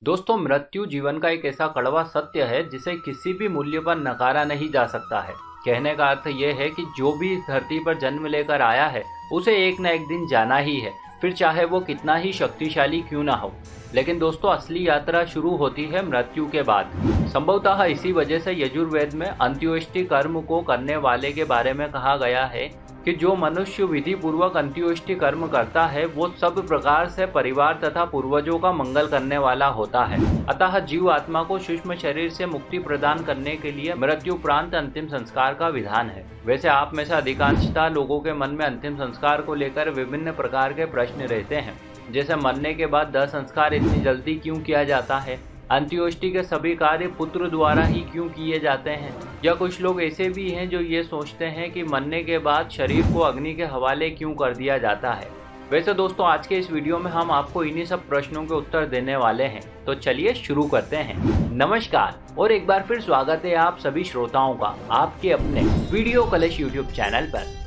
दोस्तों, मृत्यु जीवन का एक ऐसा कड़वा सत्य है जिसे किसी भी मूल्य पर नकारा नहीं जा सकता है। कहने का अर्थ यह है कि जो भी इस धरती पर जन्म लेकर आया है उसे एक न एक दिन जाना ही है, फिर चाहे वो कितना ही शक्तिशाली क्यों ना हो। लेकिन दोस्तों, असली यात्रा शुरू होती है मृत्यु के बाद। संभवतः इसी वजह से यजुर्वेद में अंत्योष्टि कर्म को करने वाले के बारे में कहा गया है कि जो मनुष्य विधि पूर्वक अंत्योष्टि कर्म करता है वो सब प्रकार से परिवार तथा पूर्वजों का मंगल करने वाला होता है। अतः जीव आत्मा को सूक्ष्म शरीर से मुक्ति प्रदान करने के लिए मृत्यु उपरांत अंतिम संस्कार का विधान है। वैसे आप में से अधिकांशतः लोगों के मन में अंतिम संस्कार को लेकर विभिन्न प्रकार के प्रश्न रहते हैं, जैसे मरने के बाद दाह संस्कार इतनी जल्दी क्यों किया जाता है, अंत्योष्टि के सभी कार्य पुत्र द्वारा ही क्यों किए जाते हैं, या कुछ लोग ऐसे भी हैं जो ये सोचते हैं कि मरने के बाद शरीर को अग्नि के हवाले क्यों कर दिया जाता है। वैसे दोस्तों, आज के इस वीडियो में हम आपको इन्हीं सब प्रश्नों के उत्तर देने वाले हैं, तो चलिए शुरू करते हैं। नमस्कार और एक बार फिर स्वागत है आप सभी श्रोताओं का आपके अपने वीडियो कलश यूट्यूब चैनल पर।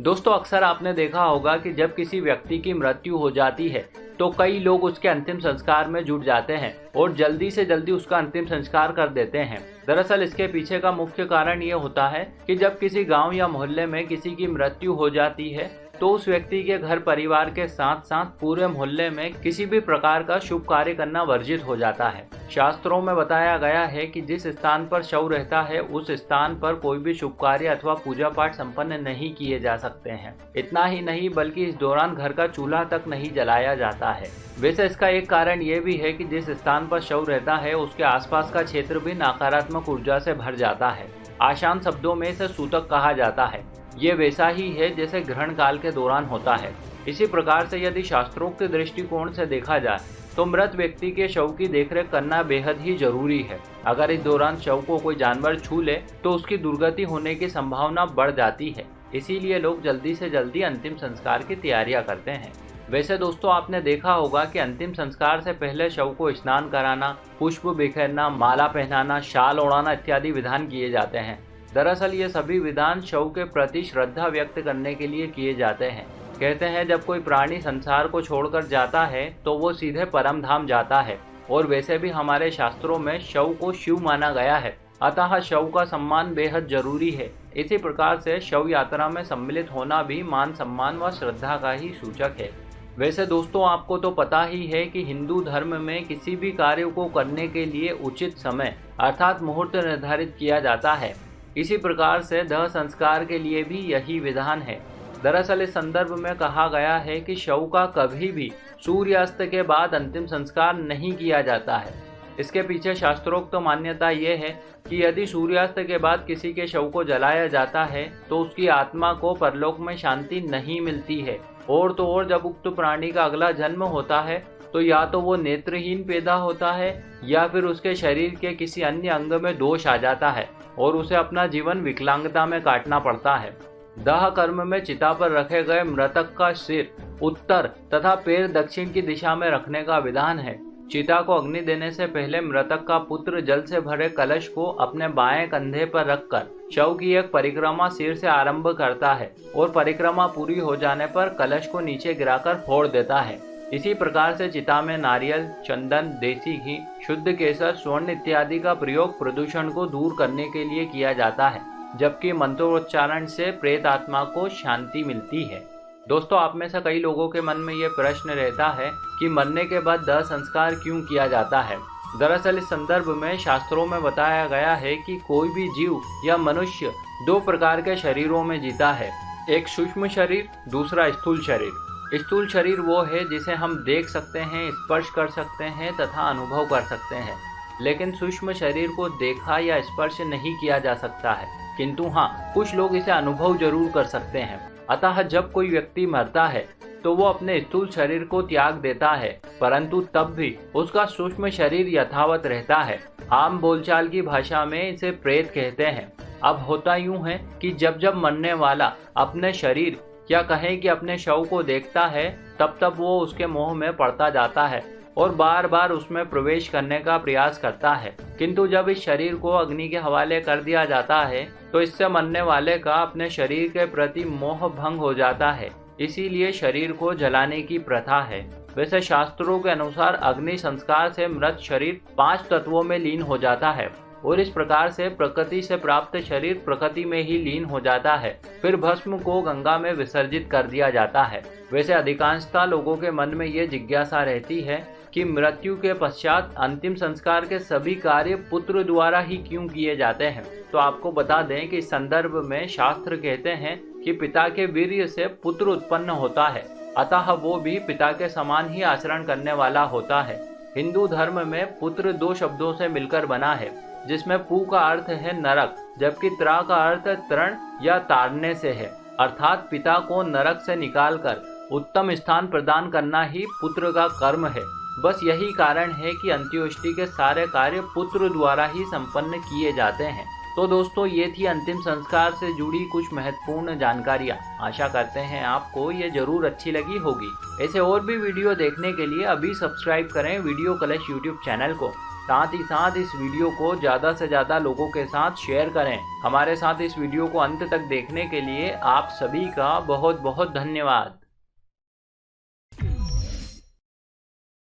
दोस्तों, अक्सर आपने देखा होगा कि जब किसी व्यक्ति की मृत्यु हो जाती है तो कई लोग उसके अंतिम संस्कार में जुट जाते हैं और जल्दी से जल्दी उसका अंतिम संस्कार कर देते हैं। दरअसल इसके पीछे का मुख्य कारण ये होता है कि जब किसी गांव या मोहल्ले में किसी की मृत्यु हो जाती है तो उस व्यक्ति के घर परिवार के साथ साथ पूरे मोहल्ले में किसी भी प्रकार का शुभ कार्य करना वर्जित हो जाता है। शास्त्रों में बताया गया है कि जिस स्थान पर शव रहता है उस स्थान पर कोई भी शुभ कार्य अथवा पूजा पाठ संपन्न नहीं किए जा सकते हैं। इतना ही नहीं बल्कि इस दौरान घर का चूल्हा तक नहीं जलाया जाता है। वैसे इसका एक कारण ये भी है कि जिस स्थान पर शव रहता है उसके आसपास का क्षेत्र भी नकारात्मक ऊर्जा से भर जाता है। आसान शब्दों में इसे सूतक कहा जाता है। ये वैसा ही है जैसे ग्रहण काल के दौरान होता है। इसी प्रकार से यदि शास्त्रोक्त दृष्टिकोण से देखा जाए तो मृत व्यक्ति के शव की देखरेख करना बेहद ही जरूरी है। अगर इस दौरान शव को कोई जानवर छू ले तो उसकी दुर्गति होने की संभावना बढ़ जाती है। इसीलिए लोग जल्दी से जल्दी अंतिम संस्कार की तैयारियां करते हैं। वैसे दोस्तों, आपने देखा होगा कि अंतिम संस्कार से पहले शव को स्नान कराना, पुष्प बिखेरना, माला पहनाना, शाल ओढ़ाना इत्यादि विधान किए जाते हैं। दरअसल ये सभी विधान शव के प्रति श्रद्धा व्यक्त करने के लिए किए जाते हैं। कहते हैं जब कोई प्राणी संसार को छोड़कर जाता है तो वो सीधे परम धाम जाता है, और वैसे भी हमारे शास्त्रों में शव को शिव माना गया है, अतः शव का सम्मान बेहद जरूरी है। इसी प्रकार से शव यात्रा में सम्मिलित होना भी मान सम्मान व श्रद्धा का ही सूचक है। वैसे दोस्तों, आपको तो पता ही है कि हिंदू धर्म में किसी भी कार्य को करने के लिए उचित समय अर्थात मुहूर्त निर्धारित किया जाता है। इसी प्रकार से दाह संस्कार के लिए भी यही विधान है। दरअसल इस संदर्भ में कहा गया है कि शव का कभी भी सूर्यास्त के बाद अंतिम संस्कार नहीं किया जाता है। इसके पीछे शास्त्रोक्त मान्यता ये है कि यदि सूर्यास्त के बाद किसी के शव को जलाया जाता है तो उसकी आत्मा को परलोक में शांति नहीं मिलती है, और तो और जब उक्त प्राणी का अगला जन्म होता है तो या तो वो नेत्रहीन पैदा होता है या फिर उसके शरीर के किसी अन्य अंग में दोष आ जाता है और उसे अपना जीवन विकलांगता में काटना पड़ता है। दाह कर्म में चिता पर रखे गए मृतक का सिर उत्तर तथा पैर दक्षिण की दिशा में रखने का विधान है। चिता को अग्नि देने से पहले मृतक का पुत्र जल से भरे कलश को अपने बाएं कंधे पर रखकर शव की एक परिक्रमा सिर से आरंभ करता है और परिक्रमा पूरी हो जाने पर कलश को नीचे गिराकर फोड़ देता है। इसी प्रकार से चिता में नारियल, चंदन, देसी घी, शुद्ध केसर, स्वर्ण इत्यादि का प्रयोग प्रदूषण को दूर करने के लिए किया जाता है, जबकि मंत्रोच्चारण से प्रेत आत्मा को शांति मिलती है। दोस्तों, आप में से कई लोगों के मन में ये प्रश्न रहता है कि मरने के बाद दाह संस्कार क्यों किया जाता है। दरअसल इस संदर्भ में शास्त्रों में बताया गया है कि कोई भी जीव या मनुष्य दो प्रकार के शरीरों में जीता है, एक सूक्ष्म शरीर, दूसरा स्थूल शरीर। स्थूल शरीर वो है जिसे हम देख सकते हैं, स्पर्श कर सकते हैं तथा अनुभव कर सकते हैं, लेकिन सूक्ष्म शरीर को देखा या स्पर्श नहीं किया जा सकता है, किंतु हाँ, कुछ लोग इसे अनुभव जरूर कर सकते हैं। अतः जब कोई व्यक्ति मरता है तो वो अपने स्थूल शरीर को त्याग देता है, परंतु तब भी उसका सूक्ष्म शरीर यथावत रहता है। आम बोलचाल की भाषा में इसे प्रेत कहते हैं। अब होता यूं है कि जब जब मरने वाला अपने शरीर या कहें कि अपने शव को देखता है तब तब वो उसके मोह में पड़ता जाता है और बार बार उसमें प्रवेश करने का प्रयास करता है। किंतु जब इस शरीर को अग्नि के हवाले कर दिया जाता है तो इससे मरने वाले का अपने शरीर के प्रति मोह भंग हो जाता है। इसीलिए शरीर को जलाने की प्रथा है। वैसे शास्त्रों के अनुसार अग्नि संस्कार से मृत शरीर 5 तत्वों में लीन हो जाता है और इस प्रकार से प्रकृति से प्राप्त शरीर प्रकृति में ही लीन हो जाता है। फिर भस्म को गंगा में विसर्जित कर दिया जाता है। वैसे अधिकांशतः लोगों के मन में ये जिज्ञासा रहती है कि मृत्यु के पश्चात अंतिम संस्कार के सभी कार्य पुत्र द्वारा ही क्यों किए जाते हैं। तो आपको बता दें कि इस संदर्भ में शास्त्र कहते हैं कि पिता के वीर्य से पुत्र उत्पन्न होता है, अतः वो भी पिता के समान ही आचरण करने वाला होता है। हिंदू धर्म में पुत्र 2 शब्दों से मिलकर बना है, जिसमें पू का अर्थ है नरक, जबकि त्रा का अर्थ तरण या ताड़ने से है, अर्थात पिता को नरक से निकालकर उत्तम स्थान प्रदान करना ही पुत्र का कर्म है। बस यही कारण है कि अंत्योष्टि के सारे कार्य पुत्र द्वारा ही संपन्न किए जाते हैं। तो दोस्तों, ये थी अंतिम संस्कार से जुड़ी कुछ महत्वपूर्ण जानकारियाँ। आशा करते हैं आपको ये जरूर अच्छी लगी होगी। ऐसे और भी वीडियो देखने के लिए अभी सब्सक्राइब करें वीडियो कलश यूट्यूब चैनल को। साथ ही साथ इस वीडियो को ज़्यादा से ज़्यादा लोगों के साथ शेयर करें। हमारे साथ इस वीडियो को अंत तक देखने के लिए आप सभी का बहुत बहुत धन्यवाद।